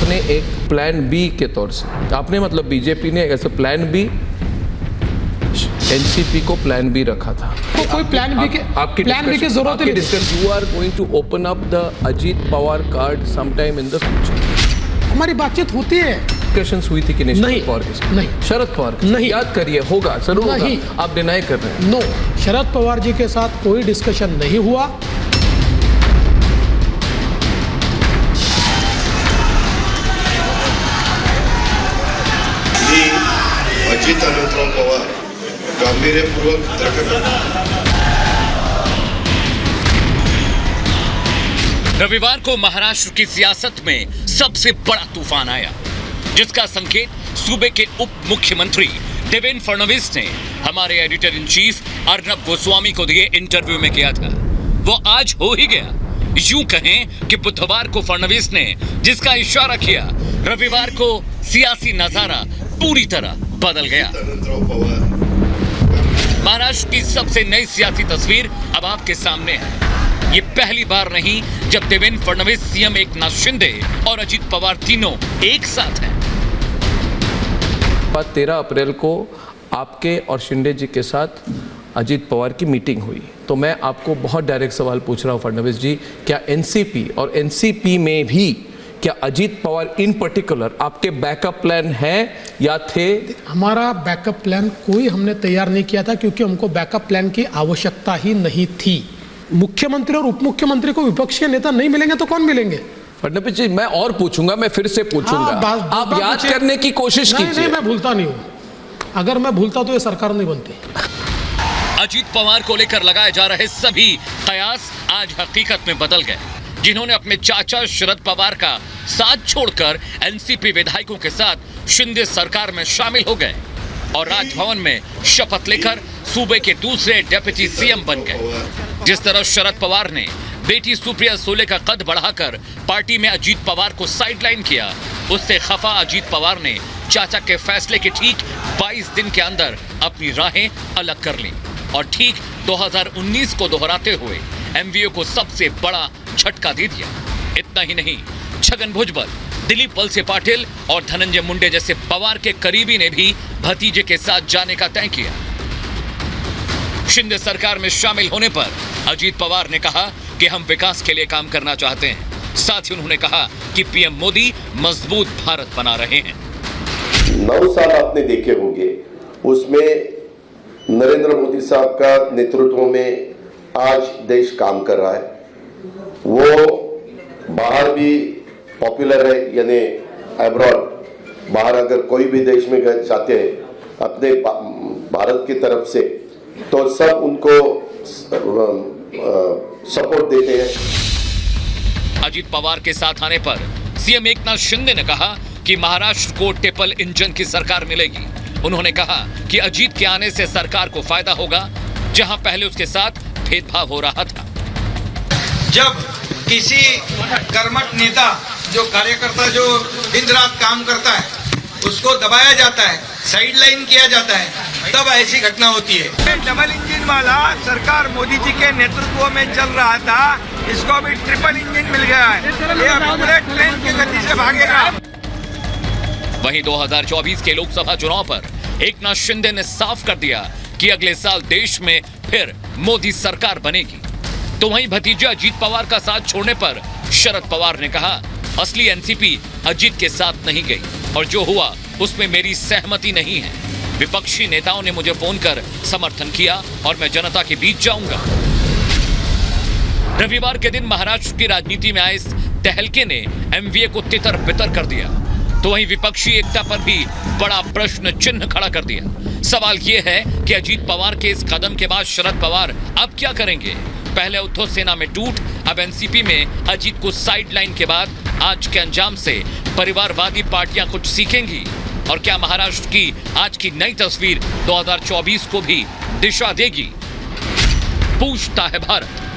आपने एक plan B के तौर से, आपने मतलब बीजेपी ने ऐसे प्लान बी एनसीपी को प्लान बी रखा था। तो कोई प्लान बी की जरूरत नहीं। You are going to open up the Ajit Pawar card sometime in the future. हमारी बातचीत होती है। डिस्कशंस हुई थी कि नहीं पवार के साथ? नहीं। शरद पवार नहीं। याद करिए, होगा जरूर नहीं। होगा। आप डिनाई कर रहे हैं। नो, शरद पवार जी के साथ कोई डिस्कशन नहीं हुआ। अजित अनंतराव पवार गांभीर्यपूर्वक रविवार को महाराष्ट्र की सियासत में सबसे बड़ा तूफान आया, जिसका संकेत सूबे के उप मुख्यमंत्री देवेंद्र फडणवीस ने हमारे editor in chief Arnab Goswami को दिए इंटरव्यू में किया था। वो आज हो ही गया। यूं कहें कि बुधवार को फडणवीस ने जिसका इशारा किया, रविवार को सियासी नजारा पूरी तरह बदल गया। महाराष्ट्र की सबसे नई सियासी तस्वीर अब आपके सामने है। ये पहली बार नहीं जब देवेंद्र फडणवीस, सीएम एकनाथ शिंदे और अजित पवार तीनों एक साथ हैं। 13 अप्रैल को आपके और शिंदे जी के साथ अजित पवार की मीटिंग हुई। तो मैं आपको बहुत डायरेक्ट सवाल पूछ रहा हूं फडणवीस जी, क्या एनसीपी और एनसीपी में भी क्या अजित पवार इन पर्टिकुलर आपके बैकअप प्लान है या थे? हमारा बैकअप प्लान कोई हमने तैयार नहीं किया था, क्योंकि हमको बैकअप प्लान की आवश्यकता ही नहीं थी। मुख्यमंत्री और उप मुख्यमंत्री को विपक्ष के नेता नहीं मिलेंगे तो कौन मिलेंगे? फडणवीस जी, मैं और पूछूंगा, मैं फिर से पूछूंगा। आप याद करने की कोशिश कीजिए। नहीं, मैं भूलता नहीं हूँ। अगर मैं भूलता तो ये सरकार नहीं बनती। अजित पवार को लेकर लगाए जा रहे सभी कयास आज हकीकत में बदल गए। जिन्होंने अपने चाचा शरद पवार का साथ छोड़कर एनसीपी विधायकों के साथ शिंदे सरकार में शामिल हो गए और राजभवन में शपथ लेकर सूबे के दूसरे डेप्यूटी सीएम बन गए। जिस तरह शरद पवार ने बेटी सुप्रिया सुले का कद बढ़ाकर पार्टी में अजित पवार को साइडलाइन किया, उससे खफा अजित पवार ने चाचा के फैसले के ठीक 22 दिन के अंदर अपनी राहें अलग कर ली और ठीक 2019 को दोहराते हुए एमवीओ को सबसे बड़ा झटका दे दिया। इतना ही नहीं, छगन भुजबल, दिलीप वलसे पाटिल और धनंजय मुंडे जैसे पवार के करीबी ने भी भतीजे के साथ जाने का तय किया। शिंदे सरकार में शामिल होने पर अजित पवार ने कहा कि हम विकास के लिए काम करना चाहते हैं। साथ ही उन्होंने कहा कि पीएम मोदी मजबूत भारत बना रहे हैं। 9 साल आपने देखे होंगे, उसमें नरेंद्र मोदी साहब का नेतृत्व में आज देश काम कर रहा है। वो बाहर भी पॉपुलर है, यानी अब्रॉड, बाहर अगर कोई भी देश में जाते हैं अपने भारत की तरफ से, तो सब उनको सपोर्ट देते हैं। अजित पवार के साथ आने पर सीएम एकनाथ शिंदे ने कहा कि महाराष्ट्र को ट्रिपल इंजन की सरकार मिलेगी। उन्होंने कहा कि अजित के आने से सरकार को फायदा होगा, जहां पहले उसके साथ भेदभाव हो रहा था। जब किसी कर्मठ नेता, जो कार्यकर्ता जो दिन रात काम करता है, उसको दबाया जाता है, साइडलाइन किया जाता है, तब ऐसी घटना होती है। डबल इंजन वाला सरकार मोदी जी के नेतृत्व में चल रहा था, इसको अभी ट्रिपल इंजन मिल गया है। ये पूरे ट्रेन की गति से भागेगा। वहीं 2024 के लोकसभा चुनाव पर एकनाथ शिंदे ने साफ कर दिया कि अगले साल देश में फिर मोदी सरकार बनेगी। तो वहीं भतीजे अजित पवार का साथ छोड़ने पर शरद पवार ने कहा, असली एनसीपी अजित के साथ नहीं गई और जो हुआ उसमें मेरी सहमति नहीं है। विपक्षी नेताओं ने मुझे फोन कर समर्थन किया और मैं जनता के बीच जाऊंगा। रविवार के दिन महाराष्ट्र की राजनीति में आए इस तहलके ने एमवीए को तितर बितर कर दिया। तो वहीं विपक्षी एकता पर भी बड़ा प्रश्न चिन्ह खड़ा कर दिया। सवाल यह है कि अजित पवार के इस कदम के बाद शरद पवार अब क्या करेंगे? पहले उद्धव सेना में टूट, अब एनसीपी में अजित को साइडलाइन के बाद आज के अंजाम से परिवारवादी पार्टियां कुछ सीखेंगी? और क्या महाराष्ट्र की आज की नई तस्वीर 2024 को भी दिशा देगी? पूछता है भारत।